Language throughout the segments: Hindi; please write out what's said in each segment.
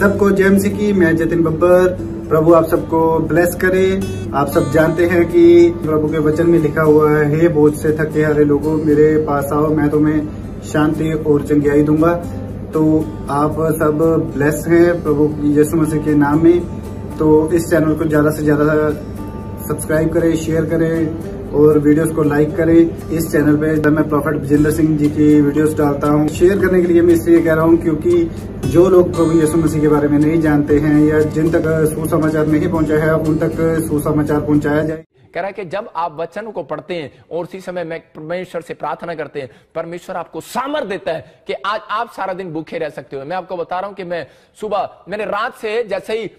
सबको जय मसीह की। मैं जतिन बब्बर। प्रभु आप सबको ब्लेस करे। आप सब जानते हैं कि प्रभु के वचन में लिखा हुआ है, हे बोझ से थके हारे लोगों मेरे पास आओ, मैं तुम्हें शांति और चंगाई दूंगा। तो आप सब ब्लेस हैं प्रभु यीशु मसीह के नाम में। तो इस चैनल को ज्यादा से ज्यादा सब्सक्राइब करें, शेयर करें और वीडियोस को लाइक करें। इस चैनल पे मैं प्रॉफेट विजेंद्र सिंह जी की वीडियोस डालता हूं। शेयर करने के लिए मैं इसलिए कह रहा हूं क्योंकि जो लोग प्रभु यीशु मसीह के बारे में नहीं जानते हैं या जिन तक सुसमाचार नहीं पहुंचा है, उन तक सुसमाचार पहुंचाया जाए। कह रहा है कि जब आप वचन को पढ़ते हैं और उसी समय में परमेश्वर से प्रार्थना करते हैं, परमेश्वर आपको सामर्थ देता है कि आज आप सारा दिन भूखे रह सकते हो। मैं आपको बता रहा हूं कि मैं सुबह, मैंने रात से जैसे ही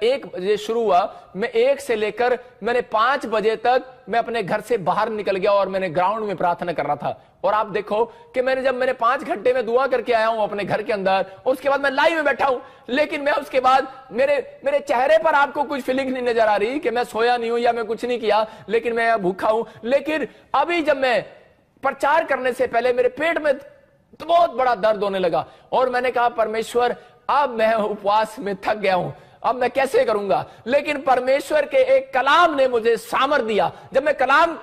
1 बजे शुरू हुआ, मैं 1 से लेकर मैंने 5 बजे तक मैं अपने घर से बाहर निकल गया और मैंने ग्राउंड में प्रार्थना कर रहा था। और आप देखो कि मैंने 5 घंटे में दुआ करके आया हूं अपने घर के अंदर, और उसके बाद मैं लाइव में बैठा हूं। लेकिन मैं उसके बाद मेरे चेहरे पर आपको कुछ फीलिंग नहीं नजर आ रही कि मैं सोया नहीं हूं या मैं कुछ नहीं किया, लेकिन मैं भूखा हूं। लेकिन अभी जब मैं प्रचार करने से पहले मेरे पेट में तो बहुत बड़ा दर्द होने लगा और मैंने कहा, परमेश्वर अब मैं उपवास में थक गया हूं, अब मैं कैसे करूंगा। लेकिन परमेश्वर के एक कलाम ने मुझे सामर्थ दिया। जब मैं कलाम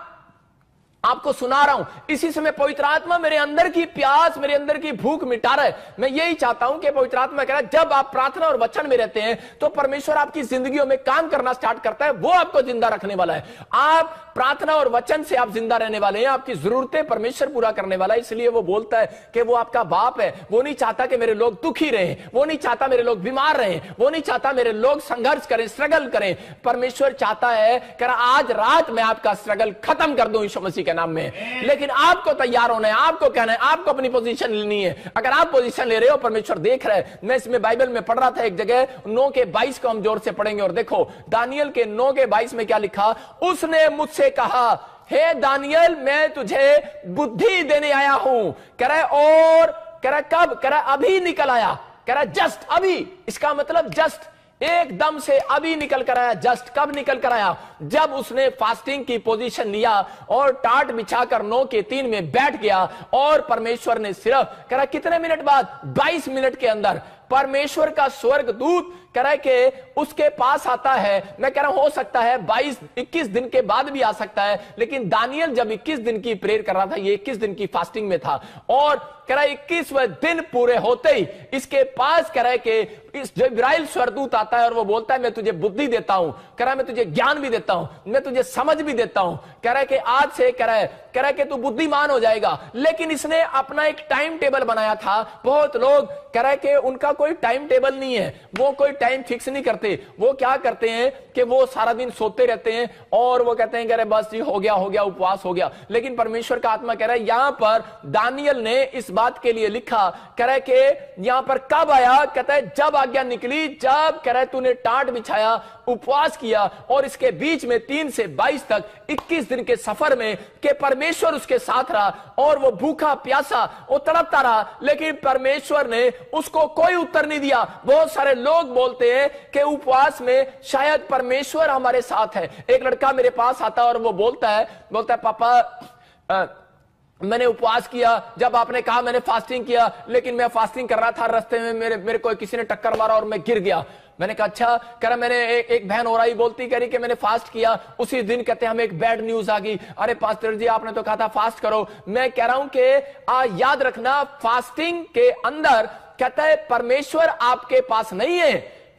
आपको सुना रहा हूं, इसी समय पवित्र आत्मा मेरे अंदर की प्यास, मेरे अंदर की भूख मिटा रहा है। मैं यही चाहता हूं कि पवित्र आत्मा कह रहा है, जब आप प्रार्थना और वचन में रहते हैं तो परमेश्वर आपकी जिंदगियों में काम करना स्टार्ट करता है। वो आपको जिंदा रखने वाला है। आप प्रार्थना और वचन से आप जिंदा रहने वाले हैं। आपकी जरूरतें परमेश्वर पूरा करने वाला है। इसलिए वो बोलता है कि वो आपका बाप है। वो नहीं चाहता कि मेरे लोग दुखी रहे, वो नहीं चाहता मेरे लोग बीमार रहे, वो नहीं चाहता मेरे लोग संघर्ष करें, स्ट्रगल करें। परमेश्वर चाहता है कि आज रात में आपका स्ट्रगल खत्म कर दूं यीशु मसीह के नाम में। लेकिन आपको तैयार होना है, आपको कहना है, आपको अपनी पोजीशन लेनी है। अगर आप पोजीशन ले रहे हो, परमेश्वर देख रहा है। मैं इसमें बाइबल में पढ़ रहा था एक जगह 9 के 22 को हम जोर से पढ़ेंगे। और देखो दानियल के 9 के 22 में क्या लिखा, उसने मुझसे कहा, हे दानियल मैं तुझे बुद्धि देने आया हूं। कह रहा है, और कह रहा कब, कह रहा अभी निकल आया, कह रहा जस्ट अभी। इसका मतलब जस्ट एकदम से अभी निकल कर आया। जस्ट कब निकल कर आया, जब उसने फास्टिंग की पोजीशन लिया और टाट बिछाकर 9 के 3 में बैठ गया। और परमेश्वर ने सिर्फ कह रहा कितने मिनट बाद, 22 मिनट के अंदर परमेश्वर का स्वर्ग दूत कह रहा है कि उसके पास आता है। मैं कह रहा हूं हो सकता है 22-21 दिन के बाद भी आ सकता है, लेकिन दानियल जब 21 दिन की प्रेयर कर रहा था, ये 21 दिन की फास्टिंग में था। और कह रहा है 21वें दिन पूरे होते ही इसके पास कह रहा है कि इस जिब्राइल स्वर्गदूत आता है और वो बोलता है, मैं तुझे बुद्धि देता हूं, कह रहा है मैं तुझे ज्ञान भी देता हूं, मैं तुझे समझ भी देता हूं। कह रहा है कि आज से कह रहा है कि तू बुद्धिमान हो जाएगा। लेकिन इसने अपना एक टाइम टेबल बनाया था। बहुत लोग कह रहा है कि उनका कोई टाइम टेबल नहीं है, वो कोई टाइम फिक्स नहीं करते। वो क्या करते हैं कि वो सारा दिन सोते रहते हैं और वो कहते हैं, कह रहे बस हो गया उपवास हो गया। लेकिन परमेश्वर का आत्मा कह रहा है, यहां पर दानियल ने इस बात के लिए लिखा, कह रहा है कि यहां पर कब आया, कहता है जब आज्ञा निकली, जब कह रहा है तूने टाट बिछाया, उपवास किया। और इसके बीच में 3 से 22 तक 21 दिन के सफर में के परमेश्वर उसके साथ रहा और वो भूखा प्यासा वो तड़पता रहा। लेकिन परमेश्वर ने उसको कोई उत्तर नहीं दिया। बहुत सारे लोग बोलते हैं कि उपवास में शायद परमेश्वर हमारे साथ है। एक लड़का मेरे पास आता है और वो बोलता है पापा मैंने उपवास किया, जब आपने कहा मैंने फास्टिंग किया, लेकिन मैं फास्टिंग कर रहा था, रास्ते में मेरे को किसी ने टक्कर मारा और मैं गिर गया। मैंने कहा अच्छा। कह रहा मैंने एक बहन हो रही बोलती, कह रही कि मैंने फास्ट किया, उसी दिन कहते हमें एक बैड न्यूज आ गई, अरे पास्टर जी आपने तो कहा था फास्ट करो। मैं कह रहा हूं कि याद रखना, फास्टिंग के अंदर कहता है परमेश्वर आपके पास नहीं है,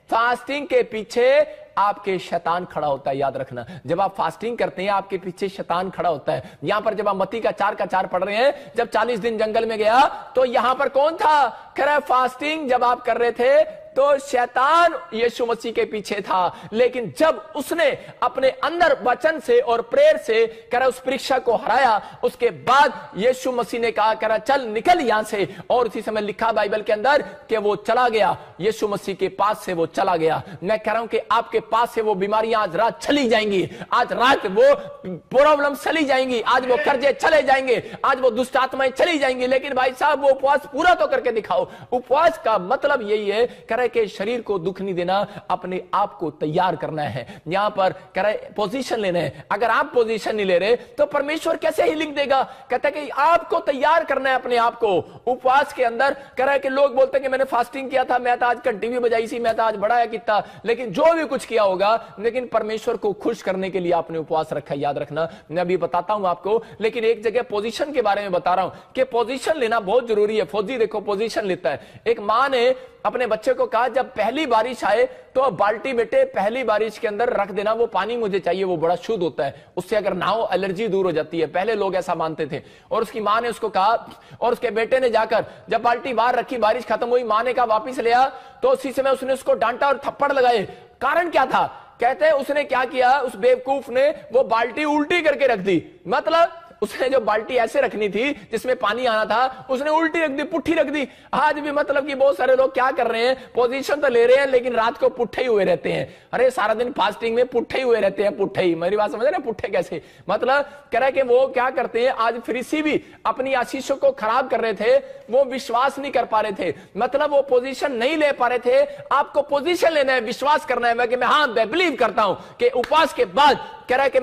फास्टिंग के पीछे आपके शैतान खड़ा होता है। याद रखना, जब आप फास्टिंग करते हैं आपके पीछे शैतान खड़ा होता है। यहां पर जब आप मत्ती का 4 पढ़ रहे हैं, जब 40 दिन जंगल में गया तो यहां पर कौन था, कह रहा है फास्टिंग जब आप कर रहे थे तो शैतान यीशु मसीह के पीछे था। लेकिन जब उसने अपने अंदर वचन से और प्रेयर से कह रहा उस परीक्षा को हराया, उसके बाद यीशु मसीह ने कहा, कह रहा चल निकल यहां से। और उसी समय लिखा बाइबल के अंदर कि वो चला गया, यीशु मसीह के पास से वो चला गया। मैं कह रहा हूं कि आपके पास से वो बीमारियां आज रात चली जाएंगी, आज रात वो प्रॉब्लम चली जाएंगी, आज वो कर्जे चले जाएंगे, आज वो दुष्ट आत्माएं चली जाएंगी। लेकिन भाई साहब वो उपवास पूरा तो करके दिखाओ। उपवास का मतलब यही है, कह रहा रहे कि शरीर को दुख नहीं देना, अपने आप को तैयार करना है। यहां पर कह रहे पोजीशन लेना है। अगर आप पोजीशन नहीं ले रहे तो परमेश्वर कैसे हीलिंग देगा? कहता है कि आपको तैयार करना है अपने आप को उपवास के अंदर। कह रहा है कि लोग बोलते हैं कि मैंने फास्टिंग किया था, मैं तो आज घंटी भी बजाई सी, मैं तो आज बड़ा है कितना, लेकिन जो भी कुछ किया होगा, लेकिन परमेश्वर को खुश करने के लिए आपने उपवास रखा। याद रखना, मैं अभी बताता हूं आपको, लेकिन एक जगह पोजीशन के बारे में बता रहा हूं कि पोजीशन लेना बहुत जरूरी है। फौजी देखो पोजीशन लेता है। एक मां ने अपने बच्चे को कहा जब पहली बारिश आए तो बाल्टी बेटे पहली बारिश के अंदर रख देना, वो पानी मुझे चाहिए, वो बड़ा शुद्ध होता है, उससे अगर नहाओ एलर्जी दूर हो जाती है। पहले लोग ऐसा मानते थे। और उसकी मां ने उसको कहा, और उसके बेटे ने जाकर जब बाल्टी बाहर रखी, बारिश खत्म हुई, मां ने कहा वापिस ले आ, तो उसी समय उसने उसको डांटा और थप्पड़ लगाए। कारण क्या था? कहते हैं उसने क्या किया, उस बेवकूफ ने वो बाल्टी उल्टी करके रख दी। मतलब उसने जो बाल्टी ऐसे रखनी थी जिसमें पानी आना था, उसने उल्टी रख दी, पुट्ठी रख दी। आज भी मतलब कि बहुत सारे लोग क्या कर रहे हैं, पोजीशन तो ले रहे हैं लेकिन रात को पुट्ठे ही हुए रहते हैं। अरे सारा दिन फास्टिंग में पुट्ठे ही हुए रहते हैं, पुट्ठे ही। मेरी बात समझ रहे हैं? पुट्ठे कैसे? मतलब कह रहे कि वो क्या करते हैं, आज फरीसी भी अपनी आशीषों को खराब कर रहे थे, वो विश्वास नहीं कर पा रहे थे, मतलब वो पोजीशन नहीं ले पा रहे थे। आपको पोजीशन लेना है, विश्वास करना है कि मैं हाँ मैं बिलीव करता हूं कि उपवास के बाद कह रहा है कि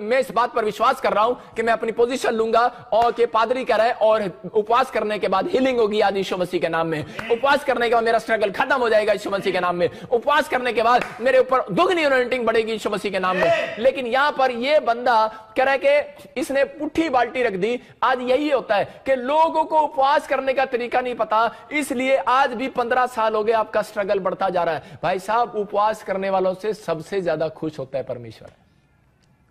मैं इस बात पर विश्वास कर रहा हूं कि मैं अपनी पोजीशन लूंगा, और कि पादरी कह रहा है और उपवास करने के बाद हीलिंग होगी आज यीशु मसीह के नाम में। उपवास करने के बाद मेरा स्ट्रगल खत्म हो जाएगा यीशु मसीह के नाम में। उपवास करने के बाद मेरे ऊपर दुगनी अनॉइंटिंग बढ़ेगी यीशु मसीह के नाम में। लेकिन यहां पर यह बंदा कह रहा है कि इसने पुट्ठी बाल्टी रख दी। आज यही होता है कि लोगों को उपवास करने का तरीका नहीं पता, इसलिए आज भी 15 साल हो गए आपका स्ट्रगल बढ़ता जा रहा है। भाई साहब, उपवास करने वालों से सबसे ज्यादा खुश होता है परमेश्वर।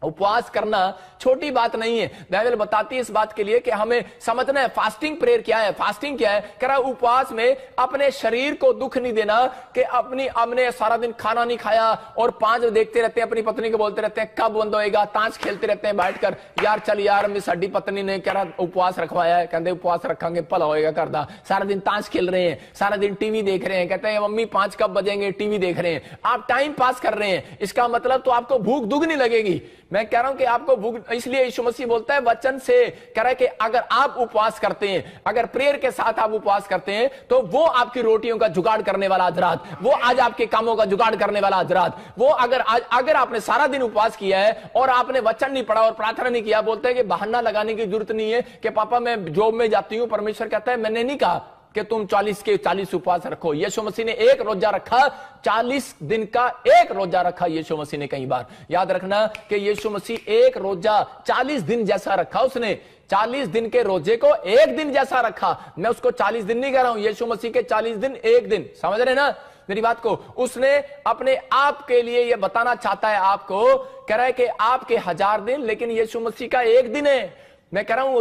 उपवास करना छोटी बात नहीं है। बाइबल बताती है इस बात के लिए कि हमें समझना है फास्टिंग प्रेयर क्या है। फास्टिंग क्या है? कह रहा उपवास में अपने शरीर को दुख नहीं देना कि हमने सारा दिन खाना नहीं खाया और 5 बजे देखते रहते हैं, अपनी पत्नी को बोलते रहते हैं कब बंद होएगा, ताश खेलते रहते हैं बैठकर, यार चल यार मैं साडी पत्नी ने कह रहा उपवास रखवाया है, कहते उपवास रखेंगे भला होएगा करदा। सारा दिन ताश खेल रहे हैं, सारा दिन टीवी देख रहे हैं, कहते हैं मम्मी 5 कब बजेंगे, टीवी देख रहे हैं, आप टाइम पास कर रहे हैं। इसका मतलब तो आपको भूख दुगनी लगेगी। मैं कह रहा हूं कि आपको भूख, इसलिए यीशु मसीह बोलता है वचन से, कह रहा है कि अगर आप उपवास करते हैं, अगर प्रेयर के साथ आप उपवास करते हैं, तो वो आपकी रोटियों का जुगाड़ करने वाला आज रात, वो आज आपके कामों का जुगाड़ करने वाला आज रात, वो अगर आपने सारा दिन उपवास किया है और आपने वचन नहीं पढ़ा और प्रार्थना नहीं किया, बोलते हैं कि बहाना लगाने की जरूरत नहीं है कि पापा मैं जॉब में जाती हूं। परमेश्वर कहता है मैंने नहीं कहा कि तुम 40 के 40 उपवास रखो। यीशु मसीह ने एक रोजा रखा, 40 दिन का एक रोजा रखा यीशु मसीह ने। कई बार याद रखना कि यीशु मसीह एक रोजा 40 दिन जैसा रखा। उसने 40 दिन के रोजे को एक दिन जैसा रखा। मैं उसको 40 दिन नहीं कह रहा हूं, यीशु मसीह के 40 दिन एक दिन। समझ रहे ना मेरी बात को? उसने अपने आप के लिए यह बताना चाहता है आपको, कह रहा है कि आपके 1000 दिन, लेकिन यीशु मसीह का एक दिन है। मैं कह रहा हूं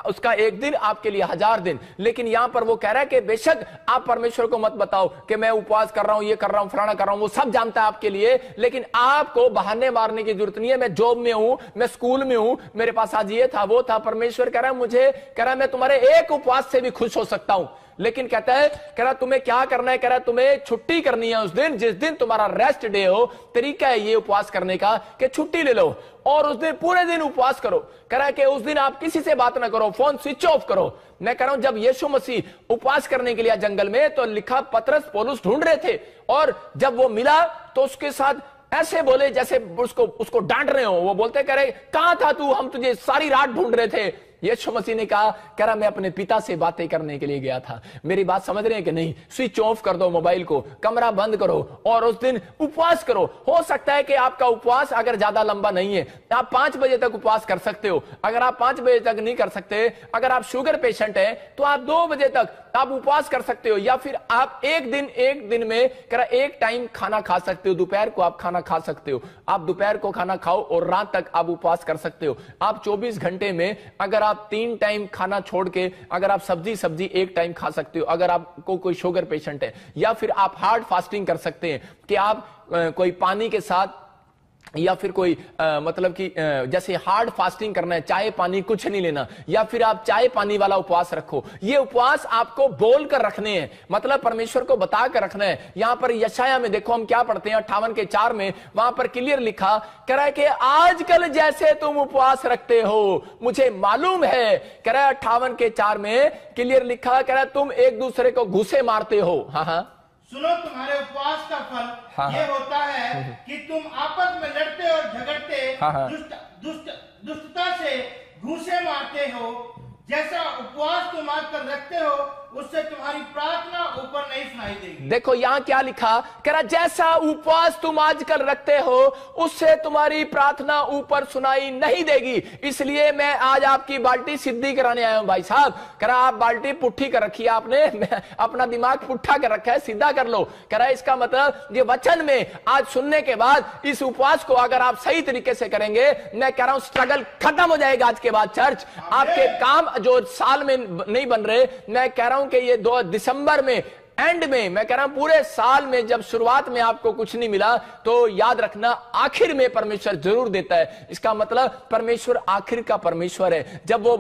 उसका एक दिन आपके लिए 1000 दिन। लेकिन यहां पर वो कह रहा है कि बेशक आप परमेश्वर को मत बताओ कि मैं उपवास कर रहा हूं, ये कर रहा हूं, फलाना कर रहा हूं, वो सब जानता है आपके लिए, लेकिन आपको बहाने मारने की जरूरत नहीं है। मैं जॉब में हूं, मैं स्कूल में हूं, मेरे पास आज ये था वो था। परमेश्वर कह रहा है मुझे, कह रहा है मैं तुम्हारे एक उपवास से भी खुश हो सकता हूं। लेकिन कहता है, कह रहा तुम्हें क्या करना है, कह रहा तुम्हें छुट्टी करनी है उस दिन जिस दिन तुम्हारा रेस्ट डे हो। तरीका है ये उपवास करने का कि छुट्टी ले लो और उस दिन पूरे दिन उपवास करो। कह रहा है कि उस दिन आप किसी से बात ना करो, फोन स्विच ऑफ करो। मैं कह रहा हूं जब यीशु मसीह उपवास करने के लिए जंगल में, तो लिखा पतरस पौलुस ढूंढ रहे थे, और जब वो मिला तो उसके साथ ऐसे बोले जैसे उसको डांट रहे हो। वो बोलते कह रहे कहां था तू, हम तुझे सारी रात ढूंढ रहे थे। यीशु मसीह ने कहा, कह रहा मैं अपने पिता से बातें करने के लिए गया था। मेरी बात समझ रहे हैं कि नहीं? स्विच ऑफ कर दो मोबाइल को, कमरा बंद करो और उस दिन उपवास करो। हो सकता है कि आपका उपवास अगर ज्यादा लंबा नहीं है, आप 5 बजे तक उपवास कर सकते हो। अगर आप 5 बजे तक नहीं कर सकते, अगर आप शुगर पेशेंट हैं, तो आप 2 बजे तक आप उपवास कर सकते हो। या फिर आप एक दिन में एक टाइम खाना खा सकते हो। दोपहर को आप खाना खा सकते हो, आप दोपहर को खाना खाओ और रात तक आप उपवास कर सकते हो। आप 24 घंटे में अगर आप 3 टाइम खाना छोड़ के अगर आप सब्जी एक टाइम खा सकते हो, अगर आपको कोई शुगर पेशेंट है। या फिर आप हार्ड फास्टिंग कर सकते हैं कि आप कोई पानी के साथ, या फिर कोई मतलब कि जैसे हार्ड फास्टिंग करना है, चाय पानी कुछ नहीं लेना, या फिर आप चाय पानी वाला उपवास रखो। ये उपवास आपको बोल कर रखने हैं, मतलब परमेश्वर को बता कर रखना है। यहां पर यशाया में देखो हम क्या पढ़ते हैं, 58 के 4 में, वहां पर क्लियर लिखा, कह रहा है कि आजकल जैसे तुम उपवास रखते हो मुझे मालूम है। कह रहा है 58 के 4 में क्लियर लिखा, कह रहा है तुम एक दूसरे को घूसे मारते हो। हाँ, सुनो, तुम्हारे उपवास का फल ये होता है कि तुम आपस में लड़ते और झगड़ते दुष्टता से घूंसे मारते हो। जैसा उपवास तुम आजकल रखते हो उससे तुम्हारी प्रार्थना ऊपर नहीं सुनाई देगी। देखो यहाँ क्या लिखा, कह रहा जैसा उपवास तुम आजकल रखते हो उससे तुम्हारी प्रार्थना ऊपर सुनाई नहीं देगी। इसलिए मैं आज आपकी बाल्टी सीधी कराने आया हूं भाई साहब। कह रहा आप बाल्टी पुट्ठी कर रखी है आपने, अपना दिमाग पुट्ठा कर रखा है, सीधा कर लो। कह रहा इसका मतलब ये वचन में आज सुनने के बाद इस उपवास को अगर आप सही तरीके से करेंगे, मैं कह रहा हूं स्ट्रगल खत्म हो जाएगा आज के बाद। चर्च आपके काम जो साल में नहीं बन रहे, मैं कह रहा हूं कि ये 2 दिसंबर में एंड में, मैं कह रहा हूं पूरे साल में जब शुरुआत में आपको कुछ नहीं मिला तो याद रखना आखिर में परमेश्वर जरूर देता है। इसका मतलब परमेश्वर आखिर का परमेश्वर है। जब वो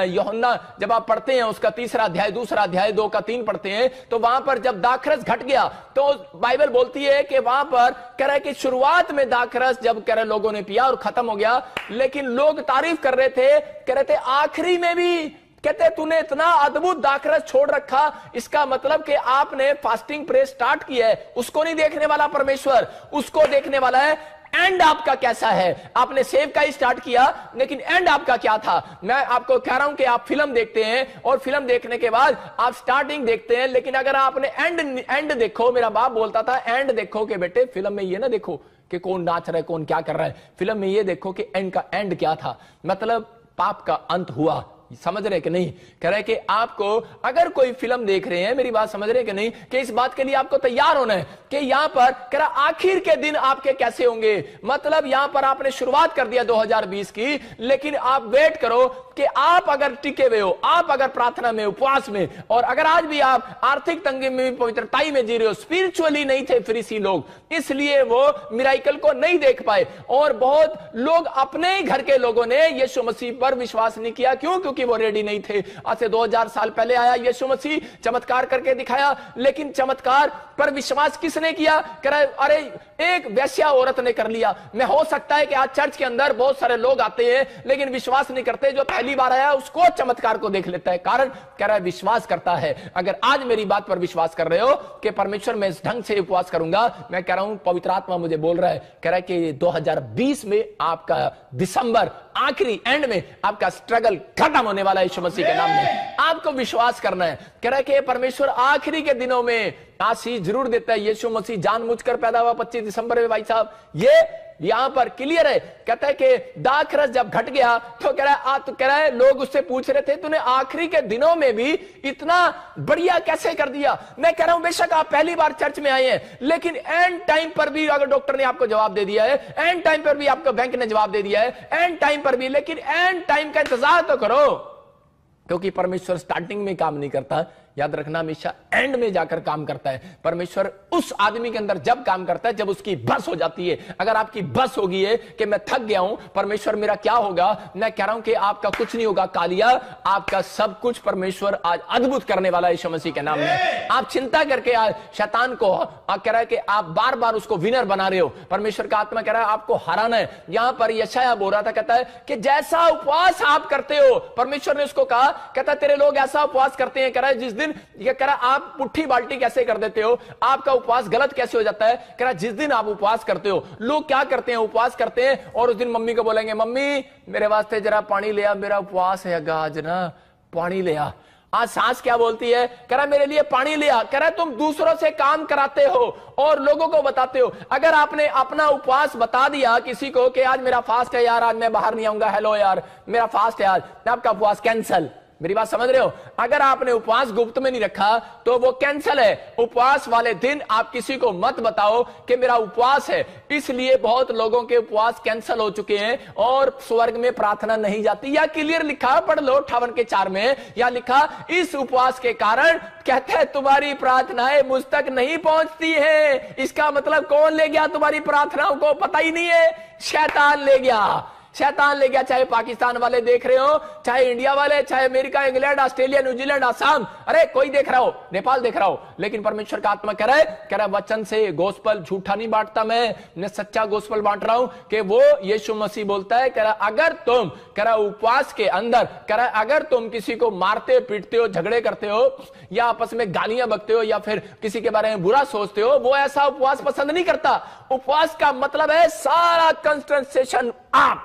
यूहन्ना जब आप पढ़ते हैं उसका 3रा अध्याय 2रा अध्याय 2 का 3 पढ़ते हैं तो वहां पर जब दाखरस घट गया तो बाइबल बोलती है कि वहां पर कह रहा है कि शुरुआत में दाखरस जब कह रहे लोगों ने पिया और खत्म हो गया, लेकिन लोग तारीफ कर रहे थे, कह रहे थे आखिरी में भी कहते तूने इतना अद्भुत दाखरस छोड़ रखा। इसका मतलब कि आपने फास्टिंग प्रे स्टार्ट किया है, उसको नहीं देखने वाला परमेश्वर, उसको देखने वाला है एंड आपका कैसा है। आपने सेव का ही स्टार्ट किया लेकिन एंड आपका क्या था। मैं आपको कह रहा हूं कि आप फिल्म देखते हैं और फिल्म देखने के बाद आप स्टार्टिंग देखते हैं, लेकिन अगर आपने एंड देखो, मेरा बाप बोलता था एंड देखो कि बेटे फिल्म में ये ना देखो कि कौन नाच रहा है कौन क्या कर रहा है, फिल्म में ये देखो कि एंड का एंड क्या था, मतलब पाप का अंत हुआ। समझ रहे कि नहीं? कह रहे कि आपको अगर कोई फिल्म देख रहे हैं, मेरी बात समझ रहे कि नहीं, कि इस बात के लिए आपको तैयार होना है कि यहां पर कह रहा आखिर के दिन आपके कैसे होंगे। मतलब यहां पर आपने शुरुआत कर दिया 2020 की, लेकिन आप वेट करो कि आप अगर टिके हुए हो, आप अगर प्रार्थना में उपवास में, और अगर आज भी आप आर्थिक तंगी में पवित्रताई में जी रहे हो, स्पिरिचुअली नहीं थे फरीसी लोग, इसलिए वो मिराइकल को नहीं देख पाए। और बहुत लोग अपने ही घर के लोगों ने यीशु मसीह पर विश्वास नहीं किया। क्यों? क्योंकि वो रेडी नहीं थे। आज से 2000 साल पहले आया यीशु मसीह, चमत्कार करके दिखाया, लेकिन चमत्कार पर विश्वास किसने किया? कह रहा अरे एक वैश्या औरत ने कर लिया। मैं हो सकता है कि आज चर्च के अंदर बहुत सारे लोग आते हैं लेकिन विश्वास नहीं करते, जो पहली बार आया उसको चमत्कार को देख लेता है। कारण कह रहा है विश्वास करता है। अगर आज मेरी बात पर विश्वास कर रहे हो कि परमेश्वर मैं इस ढंग से उपवास करूंगा, मैं कह रहा हूं पवित्र आत्मा मुझे बोल रहा है, कह रहा है कि 2020 में आपका दिसंबर आखिरी एंड में आपका स्ट्रगल खत्म होने वाला है यीशु मसीह के नाम में। आपको विश्वास करना है। कह रहा है कि परमेश्वर आखिरी के दिनों में आशीष जरूर देता है। यीशु मसीह जानबूझकर पैदा हुआ 25 दिसंबर में। भाई साहब ये यहां पर क्लियर है। कहता है कि दाखरस जब घट गया तो कह रहा है लोग उससे पूछ रहे थे तूने आखिरी के दिनों में भी इतना बढ़िया कैसे कर दिया। मैं कह रहा हूं बेशक आप पहली बार चर्च में आए हैं, लेकिन एंड टाइम पर भी अगर डॉक्टर ने आपको जवाब दे दिया है, एंड टाइम पर भी आपको बैंक ने जवाब दे दिया है, एंड टाइम पर भी, लेकिन एंड टाइम का इंतजार तो करो, क्योंकि परमेश्वर स्टार्टिंग में काम नहीं करता, याद रखना हमेशा एंड में जाकर काम करता है। परमेश्वर उस आदमी के अंदर जब काम करता है जब उसकी बस हो जाती है। अगर आपकी बस हो गई है कि मैं थक गया हूं, परमेश्वर मेरा क्या होगा, मैं कह रहा हूं कि आपका कुछ नहीं होगा कालिया, आपका सब कुछ परमेश्वर आज अद्भुत करने वाला है यीशु मसीह के नाम में। आप चिंता करके आज शैतान को कह रहा है कि आप बार बार उसको विनर बना रहे हो। परमेश्वर का आत्मा कह रहा है आपको हराना है। यहां पर यशायाह बोल रहा था, कहता है कि जैसा उपवास आप करते हो, परमेश्वर ने उसको कहा, कहता तेरे लोग ऐसा उपवास करते हैं, कह रहा है जिस दिन ये कह रहा आप पुट्ठी बाल्टी कैसे कर देते हो, आपका उपवास गलत कैसे हो जाता है। कह रहा जिस दिन आप उपवास करते हो, लोग क्या करते हैं, उपवास करते हैं और उस दिन मम्मी को बोलेंगे मम्मी मेरे वास्ते जरा पानी ले आ, मेरा उपवास है आज ना, पानी ले आ। आज सास क्या बोलती है, कह रहा मेरे लिए पानी ले आ। कह रहा तुम दूसरों से काम कराते हो और लोगों को बताते हो। अगर आपने अपना उपवास बता दिया किसी को कि आज मेरा फास्ट है यार, आज मैं बाहर नहीं आऊंगा, हेलो यार मेरा फास्ट है आज, आपका उपवास कैंसल। मेरी बात समझ रहे हो? अगर आपने उपवास गुप्त में नहीं रखा तो वो कैंसल है। उपवास वाले दिन आप किसी को मत बताओ कि मेरा उपवास है। इसलिए बहुत लोगों के उपवास कैंसल हो चुके हैं और स्वर्ग में प्रार्थना नहीं जाती। या क्लियर लिखा, पढ़ लो 58 के 4 में, या लिखा इस उपवास के कारण कहते हैं तुम्हारी प्रार्थनाएं मुझ तक नहीं पहुंचती है। इसका मतलब कौन ले गया तुम्हारी प्रार्थनाओं को? पता ही नहीं है, शैतान ले गया। शैतान ले गया, चाहे पाकिस्तान वाले देख रहे हो, चाहे इंडिया वाले, चाहे America, England, Australia, New Zealand, Assam, अरे कोई देख रहा हो, नेपाल देख रहा हो, लेकिन परमेश्वर का आत्मा कह रहा है वचन से गोस्पल झूठा नहीं बांटता, मैं सच्चा गोस्पल बांट रहा हूं कि वो यीशु मसीह बोलता है कह रहा अगर तुम उपवास के अंदर अगर तुम किसी को मारते पीटते हो, झगड़े करते हो, या आपस में गालियां बकते हो, या फिर किसी के बारे में बुरा सोचते हो, वो ऐसा उपवास पसंद नहीं करता। उपवास का मतलब है सारा कंसंट्रेशन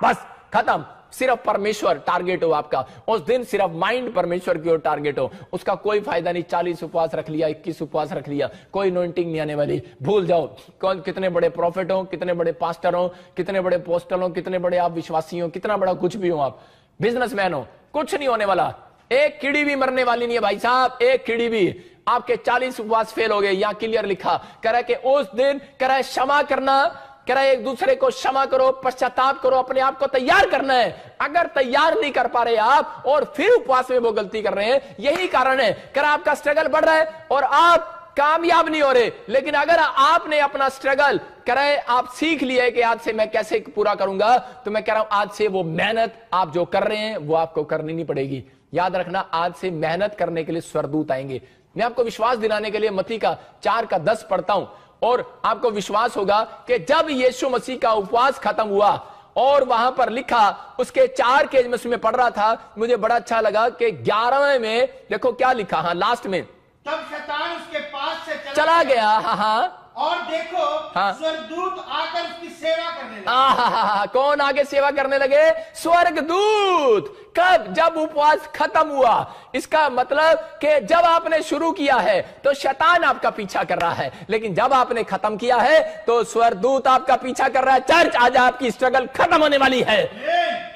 बस खत्म, सिर्फ परमेश्वर टारगेट हो आपका उस दिन, सिर्फ माइंड परमेश्वर की ओर टारगेट हो, उसका कोई फायदा नहीं। 40 उपवास रख लिया, 21 उपवास रख लिया, कोई अनॉइंटिंग नहीं आने वाली, भूल जाओ। कौन कितने बड़े प्रॉफिट हो, कितने बड़े पास्टर हो, कितने बड़े पोस्टर हो, कितने बड़े आप विश्वासी हो, कितना बड़ा कुछ भी हो, आप बिजनेसमैन हो, कुछ नहीं होने वाला। एक कीड़ी भी मरने वाली नहीं है भाई साहब, एक कीड़ी भी। आपके 40 उपवास फेल हो गए, यहां क्लियर लिखा कह रहा है कि उस दिन कह रहा है क्षमा करना, कह रहा है एक दूसरे को क्षमा करो, पश्चाताप करो, अपने आप को तैयार करना है। अगर तैयार नहीं कर पा रहे आप और फिर उपवास में वो गलती कर रहे हैं, यही कारण है। कह रहा आपका स्ट्रगल बढ़ रहा है और आप कामयाब नहीं हो रहे। लेकिन अगर आपने अपना स्ट्रगल कह रहे आप सीख लिया है कि आज से मैं कैसे पूरा करूंगा, तो मैं कह रहा हूं आज से वो मेहनत आप जो कर रहे हैं वो आपको करनी नहीं पड़ेगी। याद रखना, आज से मेहनत करने के लिए स्वर्गदूत आएंगे। मैं आपको विश्वास दिलाने के लिए मत्ती का 4:10 पढ़ता हूं और आपको विश्वास होगा कि जब यीशु मसीह का उपवास खत्म हुआ और वहां पर लिखा, उसके 4 के में पढ़ रहा था, मुझे बड़ा अच्छा लगा कि 11वें में देखो क्या लिखा, हाँ लास्ट में, तब शैतान उसके पास से चला गया। हाँ और देखो स्वर्गदूत आकर उसकी सेवा करने लगे। कौन आगे सेवा करने लगे? स्वर्गदूत। कब? जब उपवास खत्म हुआ। इसका मतलब कि जब आपने शुरू किया है तो शैतान आपका पीछा कर रहा है, लेकिन जब आपने खत्म किया है तो स्वर्गदूत आपका पीछा कर रहा है। चर्च, आज आपकी स्ट्रगल खत्म होने वाली है,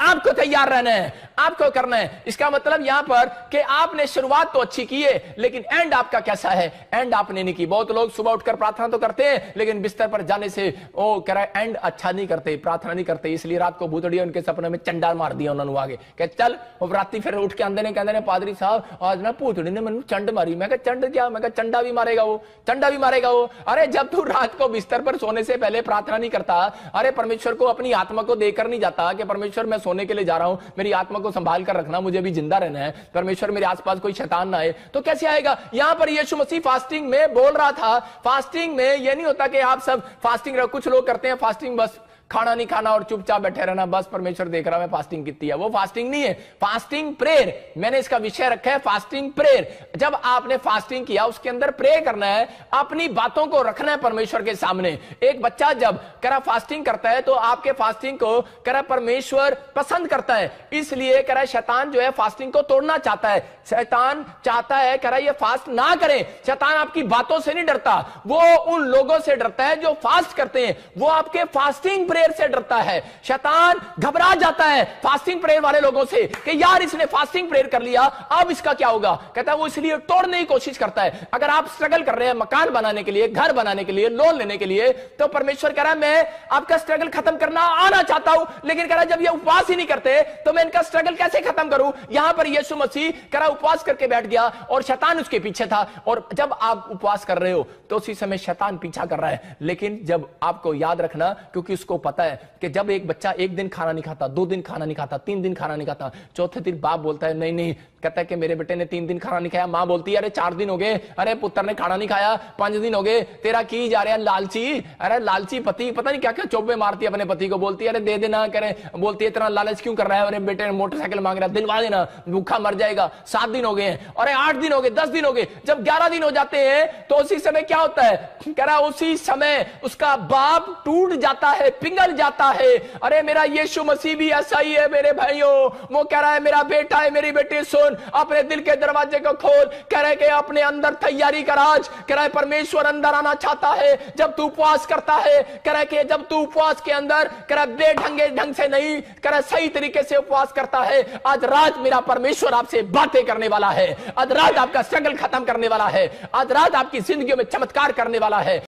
आपको तैयार रहना है, आपको करना है। इसका मतलब यहां पर कि आपने शुरुआत तो अच्छी की है, लेकिन एंड आपका कैसा है? एंड आपने नहीं की। बहुत लोग सुबह उठकर प्रार्थना तो करते हैं, लेकिन बिस्तर पर जाने से वो कह रहा है एंड अच्छा नहीं करते, प्रार्थना नहीं करते, इसलिए रात को भूतड़िया उनके सपने में चंडाल मार दिया उन्होंने आगे। कह चल, और राती फिर उठ के आंदे ने कहते ने पादरी साहब आज ना भूतड़ी ने मैंने चंड मारी। मैं कहा चंड क्या? मैं कहा चंडा भी मारेगा वो, चंडा भी मारेगा वो। अरे जब तू रात को बिस्तर पर सोने से पहले प्रार्थना नहीं करता, अरे परमेश्वर को अपनी आत्मा को देकर नहीं जाता कि परमेश्वर मैं सोने के लिए जा रहा हूं, मेरी आत्मा को संभाल कर रखना, मुझे भी जिंदा रहना है, परमेश्वर मेरे आसपास कोई शैतान ना आए, तो कैसे आएगा? यहां पर यीशु मसीह फास्टिंग में बोल रहा था। फास्टिंग में यह नहीं होता कि आप सब फास्टिंग रहो। कुछ लोग करते हैं फास्टिंग बस खाना नहीं खाना और चुपचाप बैठे रहना, बस परमेश्वर देख रहा है मैं फास्टिंग कितनी है। वो फास्टिंग नहीं है, फास्टिंग प्रेयर। मैंने इसका विषय रखा है फास्टिंग प्रेयर। जब आपने फास्टिंग किया उसके अंदर प्रे करना है, अपनी बातों को रखना है परमेश्वर के सामने। एक बच्चा जब करा फास्टिंग करता है तो आपके फास्टिंग को करा परमेश्वर पसंद करता है, इसलिए करा शैतान जो है फास्टिंग को तोड़ना चाहता है। शैतान चाहता है करा ये फास्ट ना करें। शैतान आपकी बातों से नहीं डरता, वो उन लोगों से डरता है जो फास्ट करते हैं, वो आपके फास्टिंग प्रेयर से डरता है। शैतान घबरा जाता है फास्टिंग प्रेयर वाले लोगों से कि यार इसने फास्टिंग प्रेयर कर लिया, अब इसका क्या होगा? कहता है वो इसलिए तोड़ने की कोशिश करता है। अगर आप स्ट्रगल कर रहे हैं मकान बनाने के लिए, घर बनाने के लिए, लोन लेने के लिए, तो परमेश्वर कह रहा है मैं आपका स्ट्रगल खत्म करना आना चाहता हूं, लेकिन कह रहा है जब ये उपवास ही नहीं करते तो मैं इनका स्ट्रगल कैसे खत्म करूं? यहां पर यीशु मसीह कह रहा उपवास करके बैठ गया और शैतान उसके पीछे था। और जब आप उपवास कर रहे हो तो उसी समय शैतान पीछा कर रहा है। लेकिन जब आपको याद रखना, क्योंकि उसको पता है कि जब एक बच्चा एक दिन खाना नहीं खाता, 2 दिन खाना नहीं खाता, 3 दिन खाना नहीं खाता, चौथे दिन बाप बोलता है नहीं नहीं, कहता है कि मेरे बेटे ने 3 दिन खाना नहीं खाया। मां बोलती है अरे 4 दिन हो गए, अरे पुत्र ने खाना नहीं खाया, 5 दिन हो गए, तेरा की जा रहा है लालची। अरे लालची पति पता नहीं क्या क्या चौबे मारती है अपने पति को, बोलती है अरे दे देना, करे बोलती है इतना लालच क्यों कर रहा है? अरे बेटे ने मोटरसाइकिल मांग रहा है, दिलवा देना, भूखा मर जाएगा। 7 दिन हो गए, अरे 8 दिन हो गए, 10 दिन हो गए। जब 11 दिन हो जाते हैं तो उसी समय क्या होता है? कह रहा उसी समय उसका बाप टूट जाता है, पिघल जाता है। अरे मेरा यीशु मसीह भी ऐसा ही है मेरे भाइयों। वो कह रहा है मेरा बेटा है, मेरी बेटी सुन, अपने दिल के दरवाजे को खोल। कह रहे कि अपने अंदर तैयारी कर आज। कह रहा है परमेश्वर अंदर आना चाहता है जब तू उपवास करता है। कह रहा है कि जब तू उपवास के अंदर कह रहा बेढंगे ढंग से नहीं, कह रहा सही तरीके से उपवास करता है। आज रात मेरा परमेश्वर आपसे बातें करने वाला है, आज रात आपका स्ट्रगल खत्म करने वाला है, आज रात आपकी जिंदगी में चमत्कार करने वाला है।